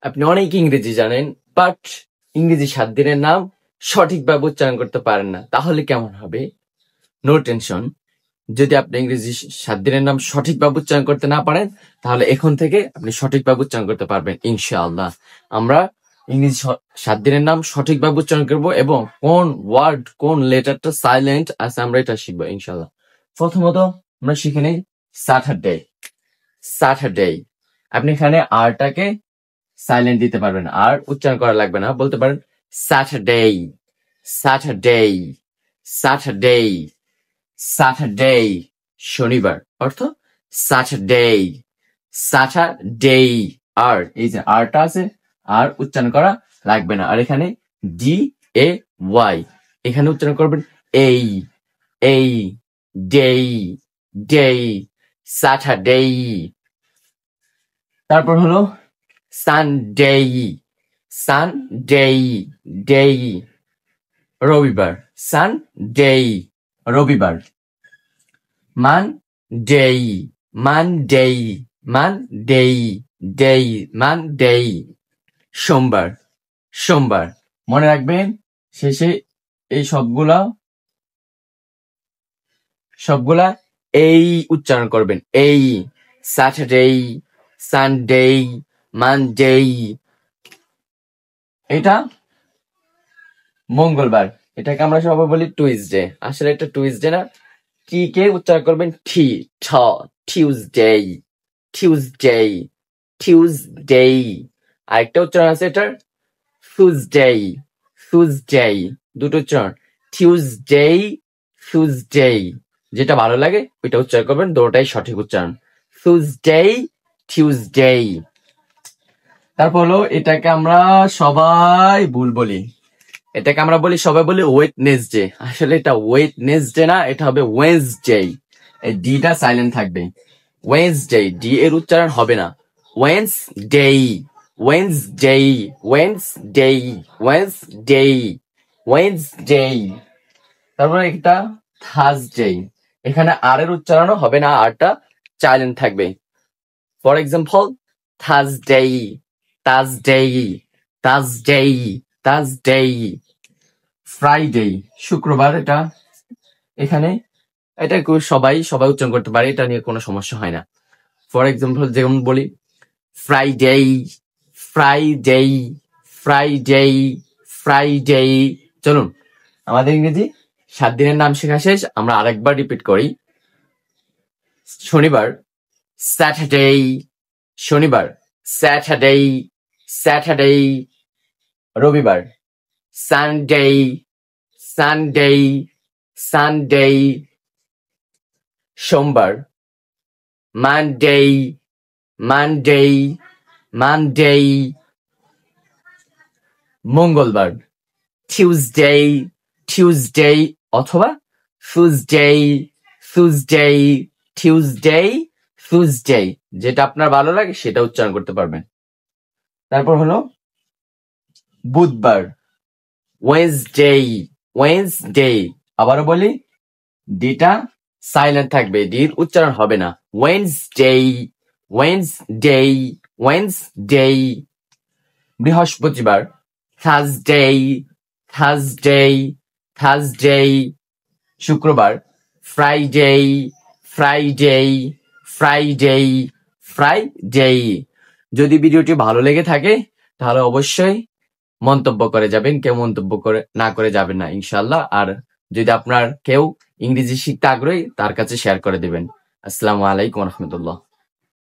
আপনি অনেক ইংরেজি জানেন, বাট ইংরেজি 7 দিনের নাম সঠিকভাবে উচ্চারণ করতে পারেন না, তাহলে কেমন হবে? No tension. যদি আপনি ইংরেজি 7 দিনের নাম সঠিকভাবে উচ্চারণ করতে না পারেন, তাহলে এখন থেকে আপনি সঠিকভাবে উচ্চারণ করতে পারবেন ইনশাআল্লাহ। আমরা ইংরেজি 7 দিনের নাম সঠিকভাবে উচ্চারণ করবো এবং কোন ওয়ার্ড, কোন লেটারটা সাইলেন্ট আছে আমরা এটা শিখবো ইনশাআল্লাহ। প্রথমত আমরা শিখে নেই স্যাটারডে। স্যাটারডে, আপনি এখানে আরটাকে সাইলেন্ট দিতে পারবেন, আর উচ্চারণ করা লাগবে না, বলতে পারেন স্যাটারডে, স্যাটারডে, স্যাটারডে, স্যাটারডে। শনিবার অর্থ স্যাটারডে, স্যাটারডে। আর এই যে আরটা আছে, আর উচ্চারণ করা লাগবে না। আর এখানে DAY, এখানে উচ্চারণ করবেন এই, এই, ডে, ডে, স্যাটারডে। তারপর হলো সানডে, সানডে, ডে, রবিবার, সানডে, রবিবার। Monday, Monday, Monday, day, Monday. সোমবার, সোমবার। মনে রাখবেন শেষে এই সবগুলা এই উচ্চারণ করবেন, এই। Saturday, Sunday, Monday. এটা মঙ্গলবার, এটাকে আমরা সবাই বলি টুইসডে, আসলে এটা টুইসডে না। টি কে উচ্চারণ করবেন টি, ঠ, টিউসডে, টিউসডে, টিউসডে। আরেকটা উচ্চারণ আছে এটার, থুসডে, থুসডে। দুটো উচ্চারণ, টিউসডে, থুসডে। যেটা ভালো লাগে ওইটা উচ্চারণ করবেন, দুটোটাই সঠিক উচ্চারণ, থুসডে, টিউসডে। তারপর হলো এটাকে আমরা সবাই ভুল বলি, এটাকে আমরা বলি সবাই বলি ওয়েডনেসডে, আসলে এটা ওয়েডনেসডে না, এটা হবে ওয়েডনেসডে। এই ডিটা সাইলেন্ট থাকবে, ওয়েডনেসডে, ডি এর উচ্চারণ হবে না, Wednesday, Wednesday, Wednesday, Wednesday, Wednesday. তারপরে এটা থার্সডে, এখানে আর এর উচ্চারণও হবে না, আরটা সাইলেন্ট থাকবে। For example Thursday, Thursday, Thursday, Thursday. Friday, শুক্রবার, এটা এখানে এটা সবাই উচ্চারণ করতে পারে, এটা নিয়ে কোনো সমস্যা হয় না। ফর এক্সাম্পল যেমন বলি ফ্রাইডে, ফ্রাইডে, ফ্রাইডে, ফ্রাইডে। চলুন আমাদের ইংরেজি 7 দিনের নাম শেখা শেষ, আমরা আরেকবার রিপিট করি। শনিবার স্যাটারডে, শনিবার, স্যাটারডে, স্যাটারডে। রবিবার সানডে, সানডে, সানডে। সোমবার মানডে, মানডে, মানডে। মঙ্গলবার টিউসডে, টিউসডে অথবা থুসডে, থুসডে, টিউসডে, থুসডে। যেটা আপনার ভালো লাগে সেটা উচ্চারণ করতে পারবেন। তারপর হলো বুধবার ওয়েডনেসডে, ওয়েডনেসডে। আবারও বলি, ডিটা সাইলেন্ট থাকবে, ডির উচ্চারণ হবে না, ওয়েডনেসডে, ওয়েডনেসডে, ওয়েডনেসডে। বৃহস্পতিবার থার্সডে, থার্সডে, থার্সডে। শুক্রবার ফ্রাইডে, ফ্রাইডে, ফ্রাইডে, ফ্রাইডে। যদি ভিডিওটি ভালো লেগে থাকে তাহলে অবশ্যই মন্তব্য করে যাবেন, কেউ মন্তব্য করে না করে যাবেন না ইনশাল্লাহ। আর যদি আপনার কেউ ইংরেজি শিখতে আগ্রহী তার কাছে শেয়ার করে দেবেন। আসসালামু আলাইকুম রহমতুল্লাহ।